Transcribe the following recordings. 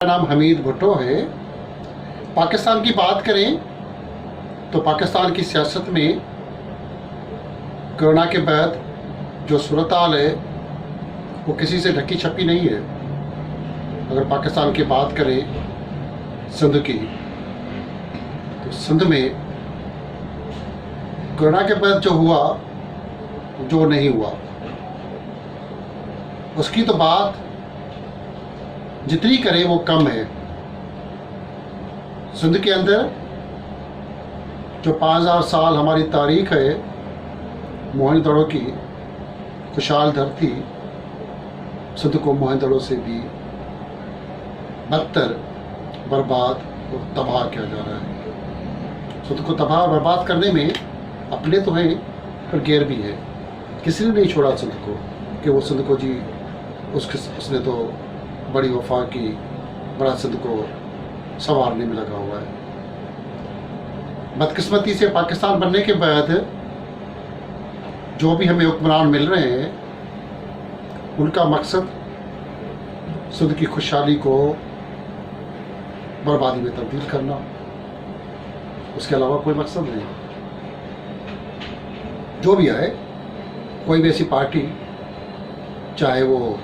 मेरा नाम हमीद भुट्टो है। पाकिस्तान की बात करें तो पाकिस्तान की सियासत में कोरोना के बाद जो सूरत हाल है वो किसी से ढकी छपी नहीं है। अगर पाकिस्तान की बात करें सिंध की, तो सिंध में कोरोना के बाद जो हुआ जो नहीं हुआ उसकी तो बात जितनी करें वो कम है। सिंध के अंदर जो 5000 साल हमारी तारीख है, मोहनजोदड़ो की खुशहाल धरती, सिंध को मोहनजोदड़ो से भी बदतर, बर्बाद और तबाह किया जा रहा है। सिंध को तबाह और बर्बाद करने में अपने तो हैं पर गैर भी है। किसी ने नहीं छोड़ा सिंध को कि वो सिंध को जी उसने तो बड़ी वफा की, बड़ा सिंध को संवारने में लगा हुआ है। बदकिस्मती से पाकिस्तान बनने के बाद जो भी हमें हुक्मरान मिल रहे हैं उनका मकसद सिंध की खुशहाली को बर्बादी में तब्दील करना, उसके अलावा कोई मकसद नहीं। जो भी आए, कोई भी ऐसी पार्टी, चाहे वो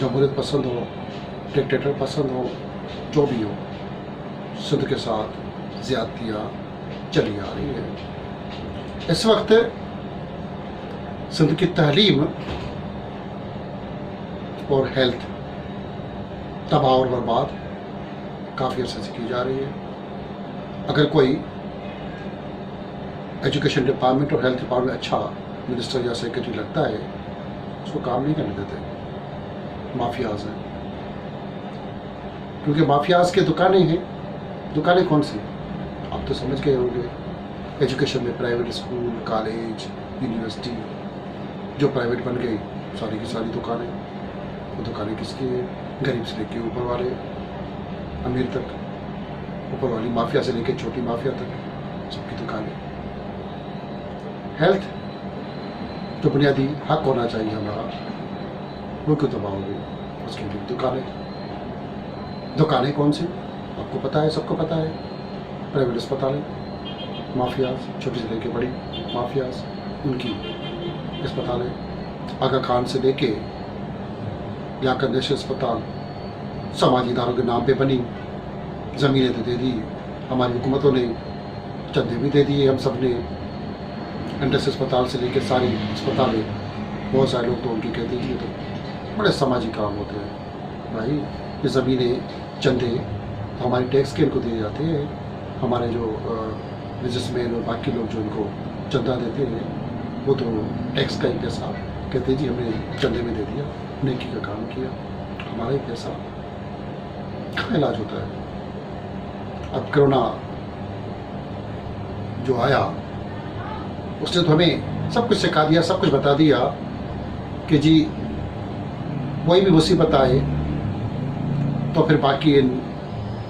जमहूरियत पसंद हो, डिक्टेटर पसंद हो, जो भी हो, सिंध के साथ ज़्यादतियाँ चली आ रही है। इस वक्त सिंध की तालीम और हेल्थ तबाह और बर्बाद काफ़ी अर्से से की जा रही है। अगर कोई एजुकेशन डिपार्टमेंट और हेल्थ डिपार्टमेंट अच्छा मिनिस्टर या सेक्रेटरी लगता है, उसको काम नहीं करने देते। माफियाज हैं, क्योंकि माफियाज के दुकानें हैं। दुकानें कौन सी, आप तो समझ गए होंगे। एजुकेशन में प्राइवेट स्कूल, कॉलेज, यूनिवर्सिटी जो प्राइवेट बन गई, सारी की सारी दुकानें। वो दुकानें किसकी हैं? गरीब से लेके ऊपर वाले अमीर तक, ऊपर वाली माफिया से लेके छोटी माफिया तक, सबकी दुकानें। हेल्थ जो बुनियादी हक होना चाहिए हमारा, वो क्यों तबाह हो गई? उसके लिए दुकानें कौन सी, आपको पता है, सबको पता है। प्राइवेट अस्पतालें, माफियाज, छोटी से लेके बड़ी माफियाज, उनकी अस्पतालें। आगा खान से लेके लियाकत नेशनल अस्पताल समाजी इदारों के नाम पे बनी। ज़मीनें तो दे दी हमारी हुकूमतों ने, चंदे भी दे दिए हम सब ने। एंट्रेंस अस्पताल से लेके सारी अस्पतालें, बहुत सारे लोग तो उनकी कहते हैं तो बड़े सामाजिक काम होते हैं। भाई ये ज़मीनें, चंदे तो हमारे टैक्स के इनको दिए जाते हैं। हमारे जो बिजनेसमैन और बाकी लोग जो इनको चंदा देते हैं, वो तो टैक्स का ही पैसा कहते हैं जी हमने चंदे में दे दिया, नेकी का काम किया, हमारा ही पैसा। कहाँ इलाज होता है? अब कोरोना जो आया उसने तो हमें सब कुछ सिखा दिया, सब कुछ बता दिया कि जी कोई भी मुसीबत आए तो फिर बाकी इन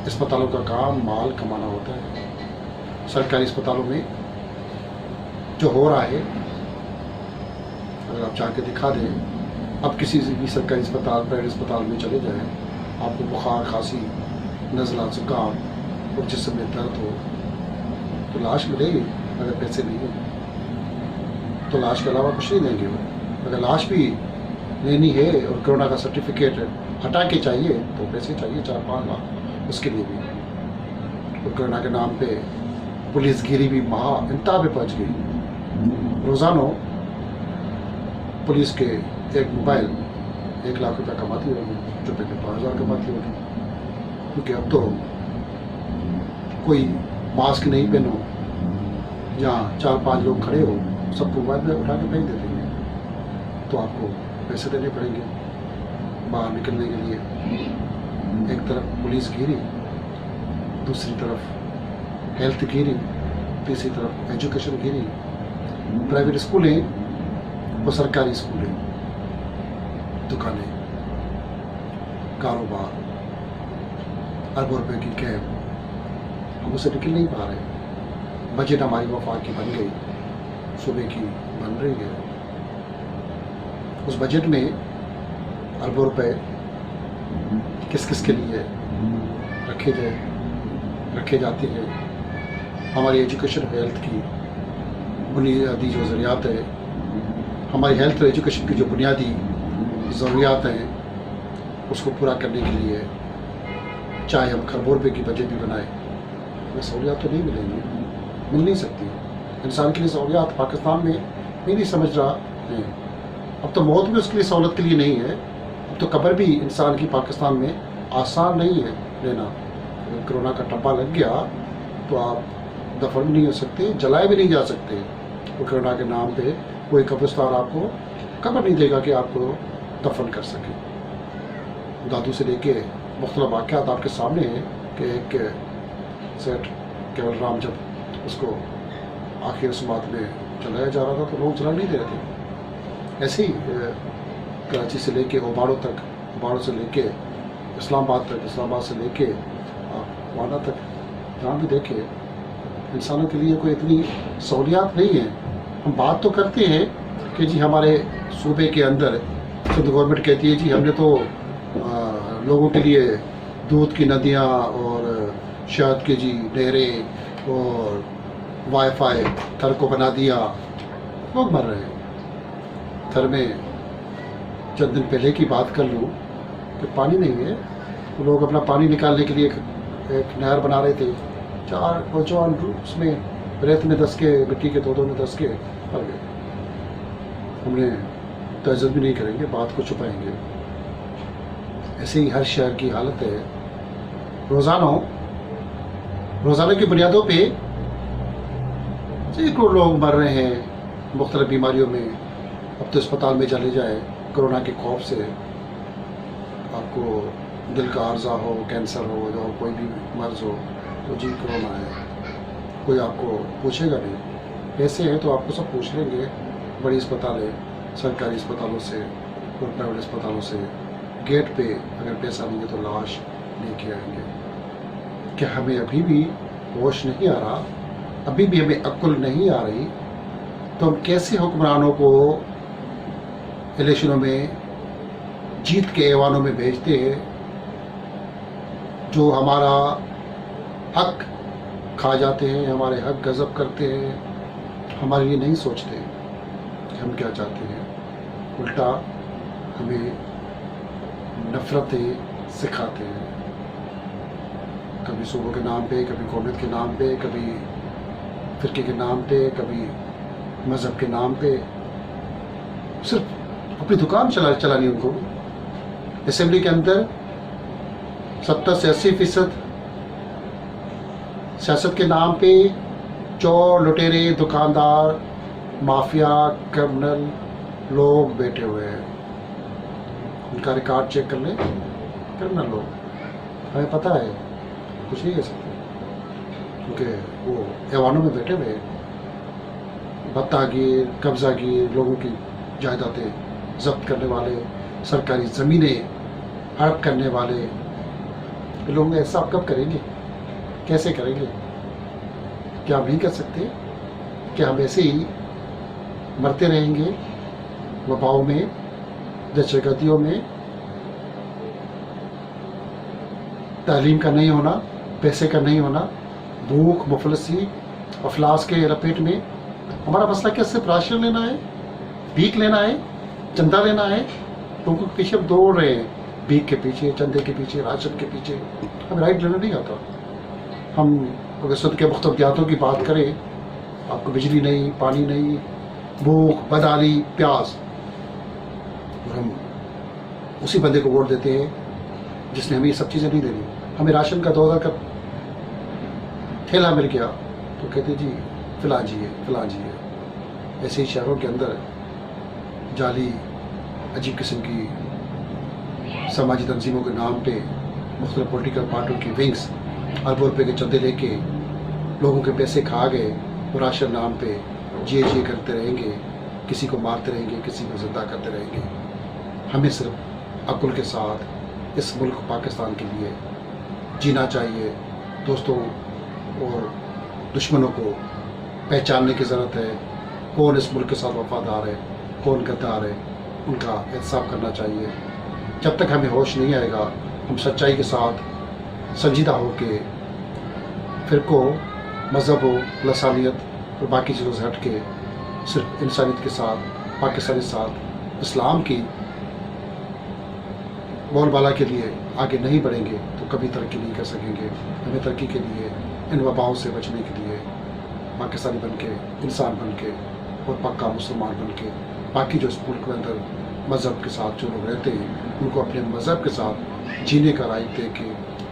अस्पतालों का काम माल कमाना होता है। सरकारी अस्पतालों में जो हो रहा है, अगर आप जाके दिखा दें, अब किसी भी सरकारी अस्पताल, प्राइवेट अस्पताल में चले जाएं, आपको बुखार, खांसी, नज़ला, जुकाम और जिस्म में दर्द हो तो लाश मिलेगी। अगर पैसे नहीं है तो लाश के अलावा कुछ नहीं देंगे वो। अगर लाश भी लेनी है और कोरोना का सर्टिफिकेट हटा के चाहिए तो पैसे चाहिए 4-5 लाख उसके लिए भी। और कोरोना के नाम पे पुलिस गिरी भी महा इंतहा पे पहुँच गई। रोज़ाना पुलिस के एक मोबाइल 1 लाख रुपया कमाती होगी, जो पहले 5000 कमाती होगी। क्योंकि अब तो कोई मास्क नहीं पहनो, जहाँ 4-5 लोग खड़े हो, सबको मोबाइल में उठा के फेंक देते हैं, तो आपको पैसे देने पड़ेंगे बाहर निकलने के लिए। एक तरफ पुलिस घिरी, दूसरी तरफ हेल्थ घिरी, तीसरी तरफ एजुकेशन घिरी, प्राइवेट स्कूलें और सरकारी स्कूलें, दुकानें, कारोबार, अरबों रुपए की कैब, हम उससे निकल नहीं पा रहे। बजट हमारी वफा की बन गई, सूबे की बन रही है। उस बजट में अरबों रुपए किस किस के लिए रखे जाते हैं। हमारी एजुकेशन हेल्थ की बुनियादी जो ज़रूरियात है, हमारी हेल्थ और एजुकेशन की जो बुनियादी ज़रूरियात हैं उसको पूरा करने के लिए चाहे हम खरबों रुपये की बजट भी बनाएं, हमें सहूलियात तो नहीं मिलेंगी, मिल नहीं सकती। इंसान के लिए सहूलियात पाकिस्तान में नहीं समझ रहा है। अब तो मौत भी उसके लिए सहूलत के लिए नहीं है, अब तो कब्र भी इंसान की पाकिस्तान में आसान नहीं है लेना। अगर कोरोना का टप्पा लग गया तो आप दफन भी नहीं हो सकते, जलाए भी नहीं जा सकते। और कोरोना के नाम पे कोई कब्रिस्तान आपको कब्र नहीं देगा कि आपको दफन कर सके। दादू से लेके मुख्तलिफ वाक़यात आपके सामने हैं कि एक सेठ केवल राम जब उसको आखिर समात में चलाया जा रहा था तो लोग चला नहीं दे रहे थे। ऐसे ही कराची से लेके ओबाड़ो तक, ओबाड़ो से लेके इस्लामाबाद तक, इस्लामाबाद से लेके वाना तक, जहाँ भी देखे इंसानों के लिए कोई इतनी सहूलियात नहीं है। हम बात तो करते हैं कि जी हमारे सूबे के अंदर तो गवर्नमेंट कहती है जी हमने तो लोगों के लिए दूध की नदियाँ और शहद की जी नहरें और वाईफाई थर को बना दिया। लोग मर रहे हैं। थर में चंद दिन पहले की बात कर लूँ कि पानी नहीं है तो लोग अपना पानी निकालने के लिए एक नहर बना रहे थे। 4 जवान उसमें रेत में दस के, मिट्टी के तोदों में दस के मर गए। हमने तजद भी नहीं करेंगे, बात को छुपाएंगे। ऐसे ही हर शहर की हालत है। रोज़ाना की बुनियादों पे सैकड़ों लोग मर रहे हैं मुख्तलिफ बीमारियों में। अब तो अस्पताल में चले जाए कोरोना के खौफ से, आपको दिल का आर्जा हो, कैंसर हो या कोई भी मर्ज़ हो तो जी कोरोना है, कोई आपको पूछेगा नहीं। पैसे हैं तो आपको सब पूछ लेंगे। बड़ी अस्पतालें, सरकारी अस्पतालों से और प्राइवेट अस्पतालों से गेट पे अगर पैसा नहीं है तो लाश लेके आएंगे। क्या हमें अभी भी होश नहीं आ रहा, अभी भी हमें अक्ल नहीं आ रही तो हम कैसे हुक्मरानों को इलेक्शनों में जीत के ऐवानों में भेजते हैं जो हमारा हक खा जाते हैं, हमारे हक गज़ब करते हैं, हमारे लिए नहीं सोचते कि हम क्या चाहते हैं। उल्टा हमें नफ़रतें सिखाते हैं, कभी सूबों के नाम पे, कभी कौमियत के नाम पे, कभी फ़िरके के नाम पे, कभी मज़हब के नाम पे। सिर्फ अपनी दुकान चलानी उनको। असेंबली के अंदर 70 से 80% सियासत के नाम पे चोर, लुटेरे, दुकानदार, माफिया, क्रिमिनल लोग बैठे हुए हैं। उनका रिकॉर्ड चेक कर लें, क्रिमिनल लोग, हमें पता है कुछ नहीं कह सकते क्योंकि वो ऐवानों में बैठे हुए हैं। भत्तागीर, कब्जागीर, लोगों की जायदादें जब्त करने वाले, सरकारी ज़मीनें हड़प करने वाले लोग ऐसा कब करेंगे, कैसे करेंगे? क्या हम नहीं कर सकते? क्या हम ऐसे ही मरते रहेंगे वबाओं में, दहशतगर्दियों में, तालीम का नहीं होना, पैसे का नहीं होना, भूख, मुफलसी, अफलास के लपेट में? हमारा मसला क्या सिर्फ राशन लेना है, भीख लेना है, चंदा लेना है? लोगों के पीछे हम दौड़ रहे हैं, भीख के पीछे, चंदे के पीछे, राशन के पीछे। हमें राइट लेना नहीं आता। हम अगर सुद के मुख्तलियातों की बात करें, आपको बिजली नहीं, पानी नहीं, भूख, बदहाली, प्यास, और हम उसी बंदे को वोट देते हैं जिसने हमें ये सब चीज़ें नहीं देनी। हमें राशन का 2000 का थैला मिल गया तो कहते जी फिलहाल जिए। ऐसे ही शहरों के अंदर जाली अजीब किस्म की समाजी तंजीमों के नाम पे मुख्तलिफ पॉलिटिकल पार्टियों की विंग्स अरबों रुपये के चंदे लेके लोगों के पैसे खा गए और राशन नाम पे जिए करते रहेंगे, किसी को मारते रहेंगे, किसी को ज़िंदा करते रहेंगे। हमें सिर्फ अक्ल के साथ इस मुल्क पाकिस्तान के लिए जीना चाहिए। दोस्तों और दुश्मनों को पहचानने की ज़रूरत है। कौन इस मुल्क के साथ वफादार है, कौन गद्दार है, उनका एहतसाब करना चाहिए। जब तक हमें होश नहीं आएगा ہم سچائی کے ساتھ سنجیدہ ہو کے فرقوں، مذہب و لسانیت اور باقی چیزوں سے ہٹ کے صرف انسانیت کے ساتھ، پاکستانی کے ساتھ اسلام کی بول بالا کے لیے آگے نہیں بڑھیں گے تو کبھی ترقی نہیں کر سکیں گے۔ ہمیں ترقی کے لیے ان وباؤں سے بچنے کے لیے پاکستانی بن کے، انسان بن کے اور پکا مسلمان بن کے، باقی جو اس ملک کے اندر مذہب کے ساتھ جو لوگ رہتے ہیں ان کو اپنے مذہب کے ساتھ جینے کا رائٹ دے کے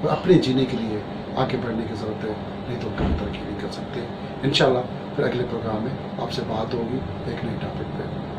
اور اپنے جینے کے لیے آگے بڑھنے کی ضرورت ہے، نہیں تو کبھی ترقی نہیں کر سکتے۔ انشاءاللہ پھر اگلے پروگرام میں آپ سے بات ہوگی ایک نئے ٹاپک پہ۔